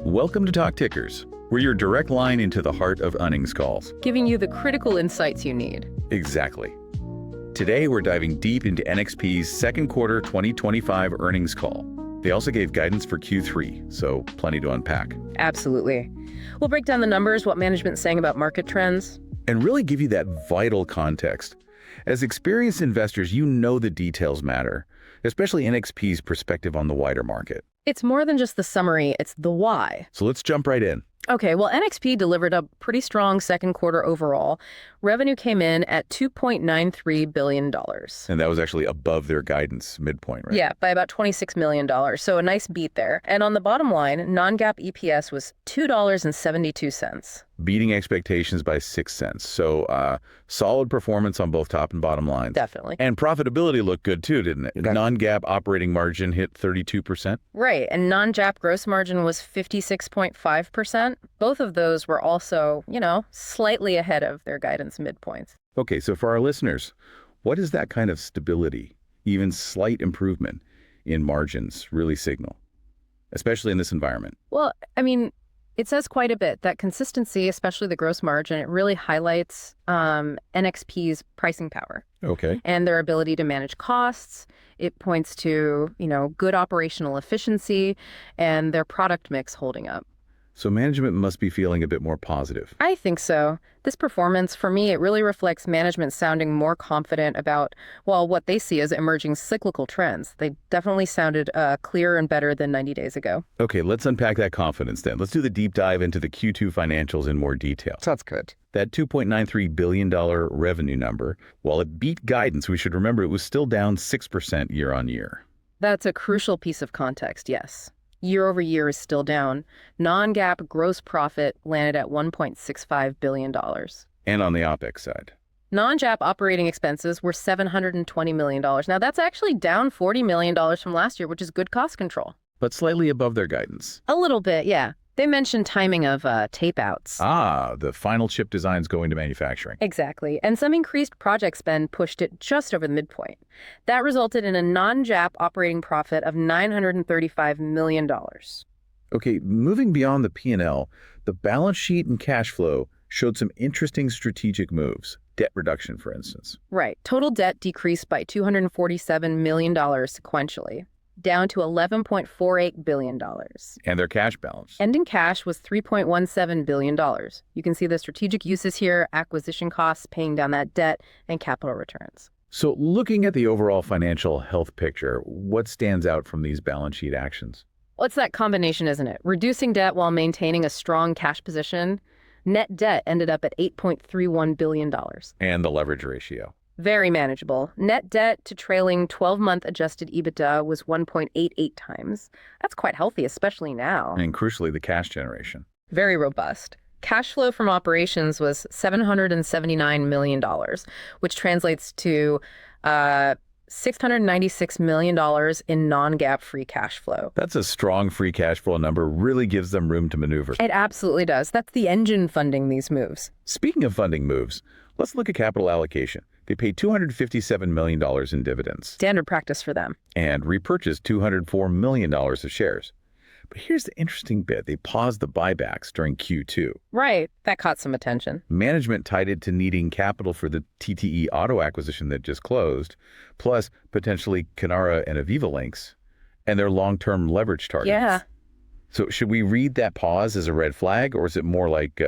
Welcome to TalkTickers. We're your direct line into the heart of earnings calls. Giving you the critical insights you need. Exactly. Today, we're diving deep into NXP's second quarter 2025 earnings call. They also gave guidance for Q3, so plenty to unpack. Absolutely. We'll break down the numbers, what management's saying about market trends. And really give you that vital context. As experienced investors, you know the details matter, especially NXP's perspective on the wider market. It's more than just the summary, it's the why. So let's jump right in. Okay, well, NXP delivered a pretty strong second quarter overall. Revenue came in at $2.93 billion. And that was actually above their guidance midpoint, right? Yeah, by about $26 million. So a nice beat there. And on the bottom line, non-GAAP EPS was $2.72. Beating expectations by 6 cents. So solid performance on both top and bottom lines. Definitely. And profitability looked good too, didn't it? Okay. Non-GAAP operating margin hit 32%. Right, and non-GAAP gross margin was 56.5%. Both of those were also, slightly ahead of their guidance midpoints. Okay, so for our listeners, what does that kind of stability, even slight improvement in margins really signal, especially in this environment? Well, it says quite a bit. That consistency, especially the gross margin, it really highlights NXP's pricing power. Okay. And their ability to manage costs. It points to, good operational efficiency and their product mix holding up. So management must be feeling a bit more positive. I think so. This performance, for me, it really reflects management sounding more confident about, what they see as emerging cyclical trends. They definitely sounded clearer and better than 90 days ago. Okay, let's unpack that confidence then. Let's do the deep dive into the Q2 financials in more detail. Sounds good. That $2.93 billion revenue number, while it beat guidance, we should remember it was still down 6% year on year. That's a crucial piece of context, yes. Year over year is still down. Non-GAAP gross profit landed at $1.65 billion. And on the OpEx side? Non-GAAP operating expenses were $720 million. Now, that's actually down $40 million from last year, which is good cost control. But slightly above their guidance. A little bit, yeah. They mentioned timing of tape-outs. The final chip designs going to manufacturing. Exactly. And some increased project spend pushed it just over the midpoint. That resulted in a non-GAAP operating profit of $935 million. Okay, moving beyond the P&L, the balance sheet and cash flow showed some interesting strategic moves. Debt reduction, for instance. Right. Total debt decreased by $247 million sequentially, down to $11.48 billion. And their cash balance. Ending cash was $3.17 billion. You can see the strategic uses here, acquisition costs, paying down that debt, and capital returns. So looking at the overall financial health picture, what stands out from these balance sheet actions? Well, it's that combination, isn't it? Reducing debt while maintaining a strong cash position. Net debt ended up at $8.31 billion. And the leverage ratio. Very manageable. Net debt to trailing 12-month adjusted EBITDA was 1.88 times. That's quite healthy, especially now. And crucially, the cash generation. Very robust. Cash flow from operations was $779 million, which translates to $696 million in non-GAAP free cash flow. That's a strong free cash flow number, really gives them room to maneuver. It absolutely does. That's the engine funding these moves. Speaking of funding moves, let's look at capital allocation. They paid $257 million in dividends. Standard practice for them. And repurchased $204 million of shares. But here's the interesting bit. They paused the buybacks during Q2. Right. That caught some attention. Management tied it to needing capital for the TTE Auto acquisition that just closed, plus potentially Kinara and Aviva links, and their long-term leverage targets. Yeah. So should we read that pause as a red flag, or is it more like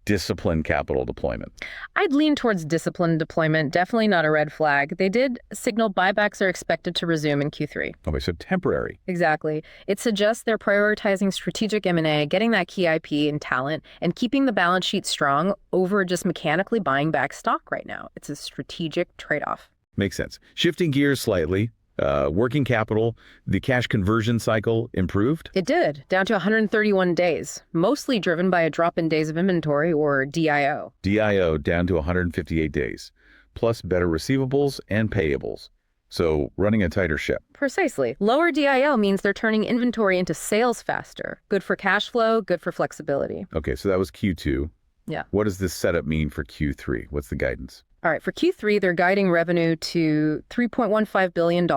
disciplined capital deployment? I'd lean towards disciplined deployment, definitely not a red flag. They did signal buybacks are expected to resume in Q3. Okay, so temporary. Exactly. It suggests they're prioritizing strategic M&A, getting that key IP and talent, and keeping the balance sheet strong over just mechanically buying back stock right now. It's a strategic trade-off. Makes sense. Shifting gears slightly, working capital, the cash conversion cycle improved? It did, down to 131 days, mostly driven by a drop in days of inventory, or DIO. DIO down to 158 days, plus better receivables and payables. So running a tighter ship. Precisely. Lower DIO means they're turning inventory into sales faster. Good for cash flow, good for flexibility. Okay, so that was Q2. Yeah. What does this setup mean for Q3? What's the guidance? All right, for Q3, they're guiding revenue to $3.15 billion,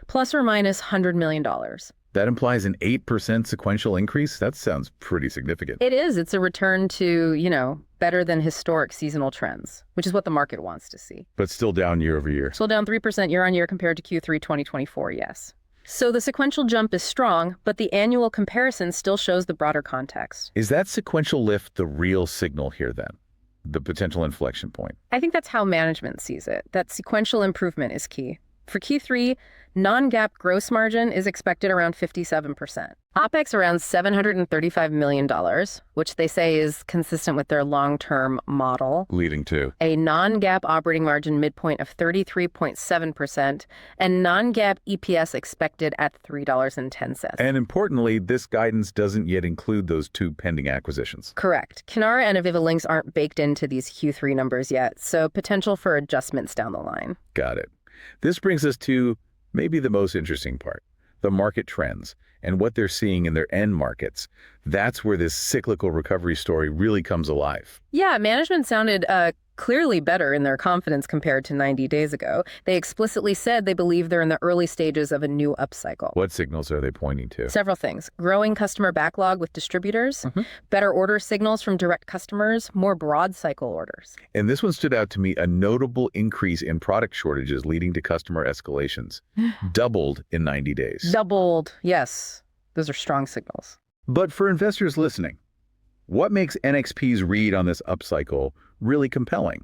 plus or minus $100 million. That implies an 8% sequential increase? That sounds pretty significant. It is. It's a return to, better than historic seasonal trends, which is what the market wants to see. But still down year over year. Still down 3% year on year compared to Q3 2024, yes. So the sequential jump is strong, but the annual comparison still shows the broader context. Is that sequential lift the real signal here then? The potential inflection point? I think that's how management sees it, that sequential improvement is key. For Q3, non-GAAP gross margin is expected around 57%. OpEx around $735 million, which they say is consistent with their long-term model. Leading to A non-GAAP operating margin midpoint of 33.7% and non-GAAP EPS expected at $3.10. And importantly, this guidance doesn't yet include those two pending acquisitions. Correct. Kinara and Aviva Links aren't baked into these Q3 numbers yet, so potential for adjustments down the line. Got it. This brings us to maybe the most interesting part, the market trends and what they're seeing in their end markets. That's where this cyclical recovery story really comes alive. Yeah, management sounded clearly better in their confidence compared to 90 days ago. They explicitly said they believe they're in the early stages of a new upcycle. What signals are they pointing to? Several things. Growing customer backlog with distributors, better order signals from direct customers, more broad cycle orders. And this one stood out to me, a notable increase in product shortages leading to customer escalations. Doubled in 90 days. Doubled, yes. Those are strong signals. But for investors listening, what makes NXP's read on this upcycle really compelling?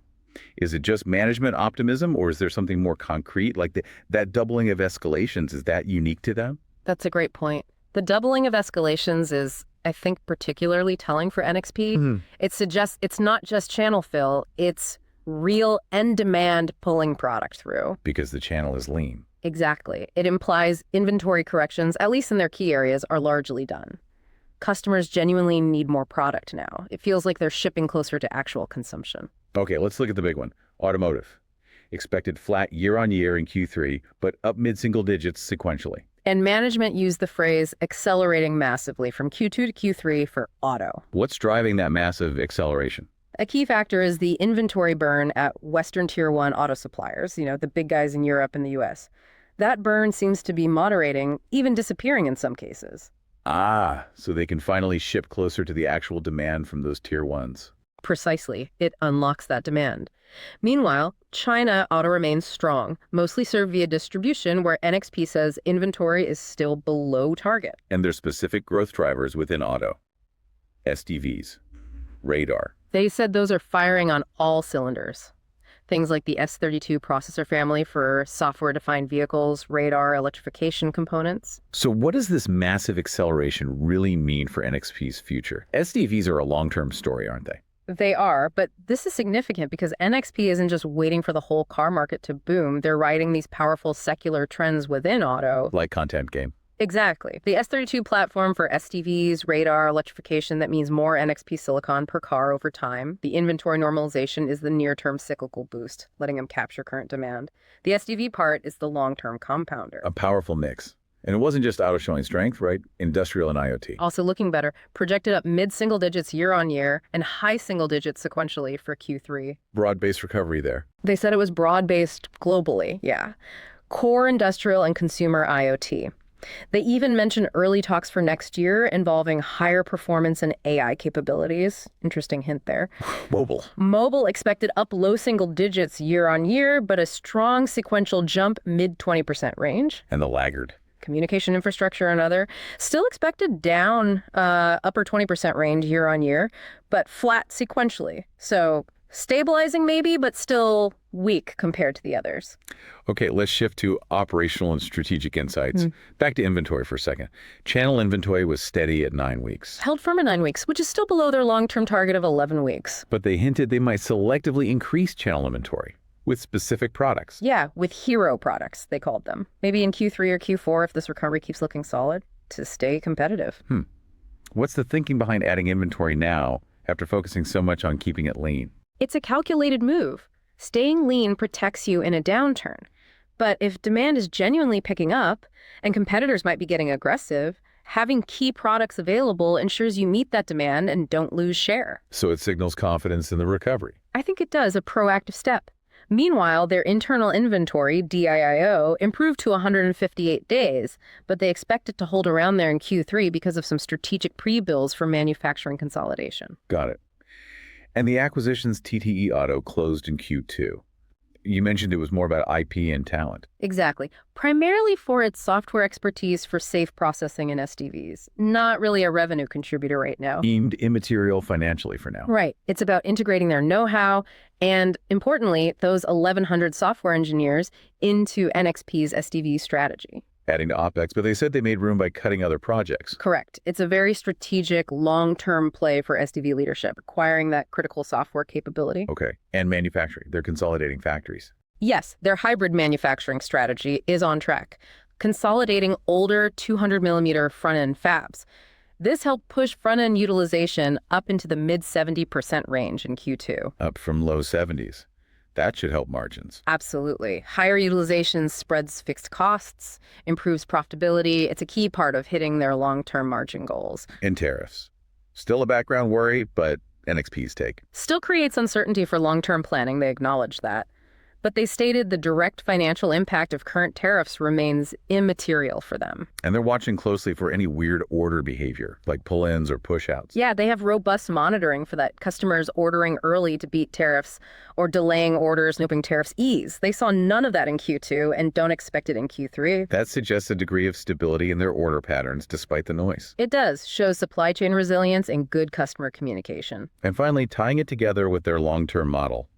Is it just management optimism, or is there something more concrete, like that doubling of escalations? Is that unique to them? That's a great point. The doubling of escalations is, I think, particularly telling for NXP. It suggests it's not just channel fill, it's real end demand pulling product through. Because the channel is lean. Exactly. It implies inventory corrections, at least in their key areas, are largely done. Customers genuinely need more product now. It feels like they're shipping closer to actual consumption. Okay, let's look at the big one. Automotive. Expected flat year on year in Q3, but up mid-single digits sequentially. And management used the phrase accelerating massively from Q2 to Q3 for auto. What's driving that massive acceleration? A key factor is the inventory burn at Western Tier 1 auto suppliers, the big guys in Europe and the US. That burn seems to be moderating, even disappearing in some cases. So they can finally ship closer to the actual demand from those tier ones. Precisely. It unlocks that demand. Meanwhile, China auto remains strong, mostly served via distribution, where NXP says inventory is still below target. And there's specific growth drivers within auto. SDVs, radar. They said those are firing on all cylinders. Things like the S32 processor family for software-defined vehicles, radar, electrification components. So what does this massive acceleration really mean for NXP's future? SDVs are a long-term story, aren't they? They are, but this is significant because NXP isn't just waiting for the whole car market to boom. They're riding these powerful secular trends within auto. Like content game. Exactly. The S32 platform for SDVs, radar, electrification, that means more NXP silicon per car over time. The inventory normalization is the near-term cyclical boost, letting them capture current demand. The SDV part is the long-term compounder. A powerful mix. And it wasn't just auto showing strength, right? Industrial and IoT. Also looking better, projected up mid-single digits year on year and high single digits sequentially for Q3. Broad-based recovery there. They said it was broad-based globally, yeah. Core industrial and consumer IoT. They even mentioned early talks for next year involving higher performance and AI capabilities. Interesting hint there. Mobile. Mobile expected up low single digits year on year, but a strong sequential jump mid 20% range. And the laggard. Communication infrastructure and other, still expected down upper 20% range year on year, but flat sequentially. So stabilizing maybe, but still weak compared to the others. Okay, let's shift to operational and strategic insights. Back to inventory for a second. Channel inventory was steady at 9 weeks. Held firm at 9 weeks, which is still below their long-term target of 11 weeks. But they hinted they might selectively increase channel inventory with specific products. Yeah, with hero products, they called them. Maybe in Q3 or Q4 if this recovery keeps looking solid to stay competitive. What's the thinking behind adding inventory now after focusing so much on keeping it lean? It's a calculated move. Staying lean protects you in a downturn. But if demand is genuinely picking up and competitors might be getting aggressive, having key products available ensures you meet that demand and don't lose share. So it signals confidence in the recovery. I think it does, a proactive step. Meanwhile, their internal inventory, DIIO, improved to 158 days, but they expect it to hold around there in Q3 because of some strategic pre-bills for manufacturing consolidation. Got it. And the acquisitions TTE Auto closed in Q2. You mentioned it was more about IP and talent. Exactly. Primarily for its software expertise for safe processing and SDVs. Not really a revenue contributor right now. Deemed immaterial financially for now. Right. It's about integrating their know-how and, importantly, those 1,100 software engineers into NXP's SDV strategy. Adding to OpEx, but they said they made room by cutting other projects. Correct. It's a very strategic, long-term play for SDV leadership, acquiring that critical software capability. Okay. And manufacturing. They're consolidating factories. Yes, their hybrid manufacturing strategy is on track, consolidating older 200-millimeter front-end fabs. This helped push front-end utilization up into the mid-70% range in Q2. Up from low 70s. That should help margins. Absolutely. Higher utilization spreads fixed costs, improves profitability. It's a key part of hitting their long-term margin goals. And tariffs. Still a background worry, but NXP's take. Still creates uncertainty for long-term planning, they acknowledge that. But they stated the direct financial impact of current tariffs remains immaterial for them. And they're watching closely for any weird order behavior, like pull-ins or push-outs. Yeah, they have robust monitoring for that. Customers ordering early to beat tariffs or delaying orders, hoping tariffs ease. They saw none of that in Q2 and don't expect it in Q3. That suggests a degree of stability in their order patterns despite the noise. It does. Shows supply chain resilience and good customer communication. And finally, tying it together with their long-term model,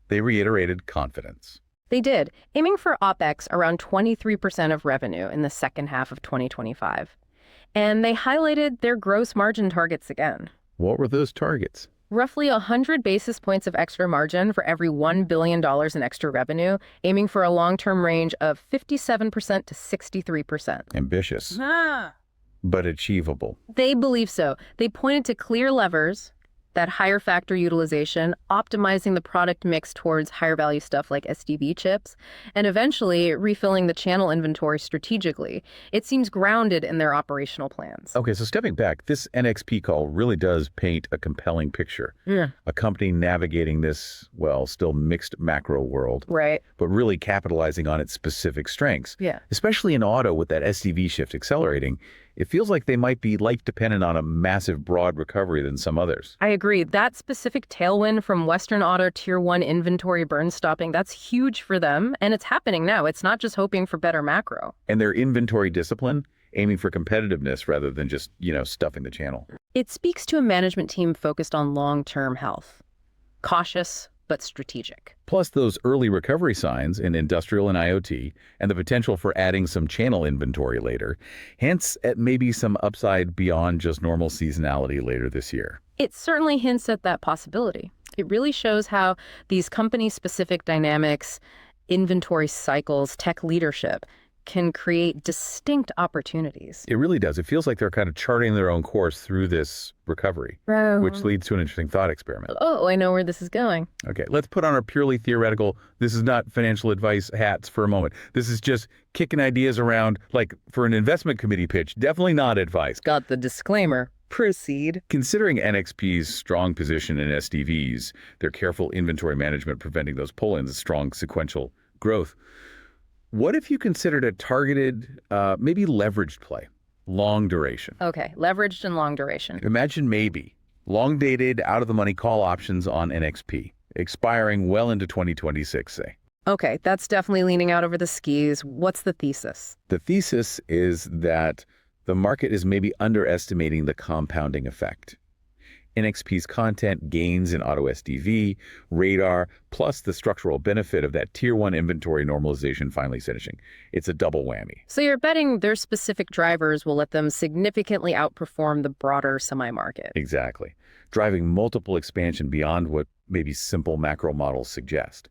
they reiterated confidence. They did, aiming for OpEx around 23% of revenue in the second half of 2025. And they highlighted their gross margin targets again. What were those targets? Roughly 100 basis points of extra margin for every $1 billion in extra revenue, aiming for a long-term range of 57% to 63%. Ambitious, but achievable. They believe so. They pointed to clear levers, that higher factory utilization, optimizing the product mix towards higher value stuff like SDV chips, and eventually refilling the channel inventory strategically. It seems grounded in their operational plans. Okay, so stepping back, this NXP call really does paint a compelling picture. Yeah. A company navigating this, well, still mixed macro world, Right. but really capitalizing on its specific strengths. Yeah. Especially in auto with that SDV shift accelerating, it feels like they might be life-dependent on a massive, broad recovery than some others. I agree. That specific tailwind from Western Auto Tier 1 inventory burn stopping, that's huge for them, and it's happening now. It's not just hoping for better macro. And their inventory discipline, aiming for competitiveness rather than just, stuffing the channel. It speaks to a management team focused on long-term health. Cautious, but strategic. Plus those early recovery signs in industrial and IoT and the potential for adding some channel inventory later, hints at maybe some upside beyond just normal seasonality later this year. It certainly hints at that possibility. It really shows how these company-specific dynamics, inventory cycles, tech leadership can create distinct opportunities. It really does. It feels like they're kind of charting their own course through this recovery, which leads to an interesting thought experiment. Oh, I know where this is going. Okay, let's put on our purely theoretical, this is not financial advice hats for a moment. This is just kicking ideas around, like for an investment committee pitch, definitely not advice. Got the disclaimer. Proceed. Considering NXP's strong position in SDVs, their careful inventory management preventing those pull-ins, strong sequential growth, what if you considered a targeted, maybe leveraged play, long duration? Okay, leveraged and long duration. Imagine maybe long-dated, out-of-the-money call options on NXP, expiring well into 2026, say. Okay, that's definitely leaning out over the skis. What's the thesis? The thesis is that the market is maybe underestimating the compounding effect. NXP's content gains in auto SDV, radar, plus the structural benefit of that Tier 1 inventory normalization finally finishing. It's a double whammy. So you're betting their specific drivers will let them significantly outperform the broader semi-market. Exactly. Driving multiple expansion beyond what maybe simple macro models suggest.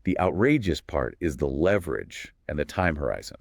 The outrageous part is the leverage and the time horizon.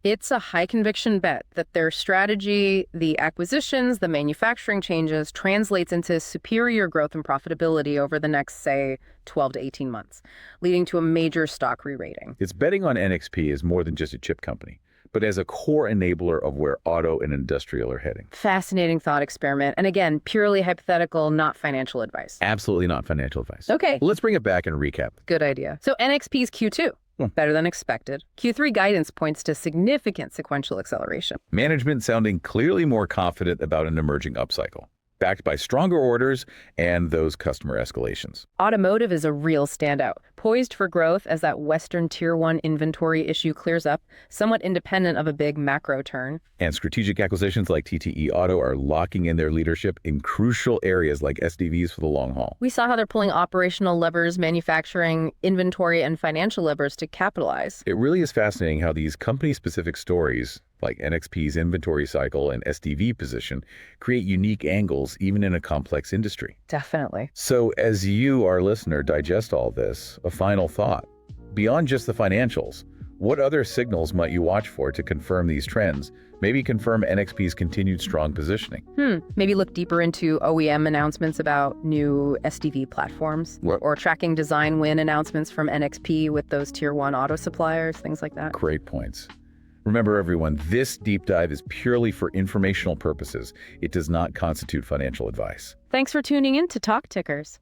It's a high conviction bet that their strategy, the acquisitions, the manufacturing changes translates into superior growth and profitability over the next, say, 12 to 18 months, leading to a major stock re-rating. It's betting on NXP as more than just a chip company, but as a core enabler of where auto and industrial are heading. Fascinating thought experiment. And again, purely hypothetical, not financial advice. Absolutely not financial advice. Okay. Let's bring it back and recap. Good idea. So NXP's Q2. Better than expected. Q3 guidance points to significant sequential acceleration. Management sounding clearly more confident about an emerging upcycle, backed by stronger orders and those customer escalations. Automotive is a real standout, poised for growth as that Western Tier 1 inventory issue clears up, somewhat independent of a big macro turn. And strategic acquisitions like TTE Auto are locking in their leadership in crucial areas like SDVs for the long haul. We saw how they're pulling operational levers, manufacturing, inventory, and financial levers to capitalize. It really is fascinating how these company-specific stories, like NXP's inventory cycle and SDV position, create unique angles even in a complex industry. Definitely. So as you, our listener, digest all this, a final thought. Beyond just the financials, what other signals might you watch for to confirm these trends? Maybe confirm NXP's continued strong positioning. Maybe look deeper into OEM announcements about new SDV platforms. Or tracking design win announcements from NXP with those Tier 1 auto suppliers, things like that. Great points. Remember, everyone, this deep dive is purely for informational purposes. It does not constitute financial advice. Thanks for tuning in to TalkTickers.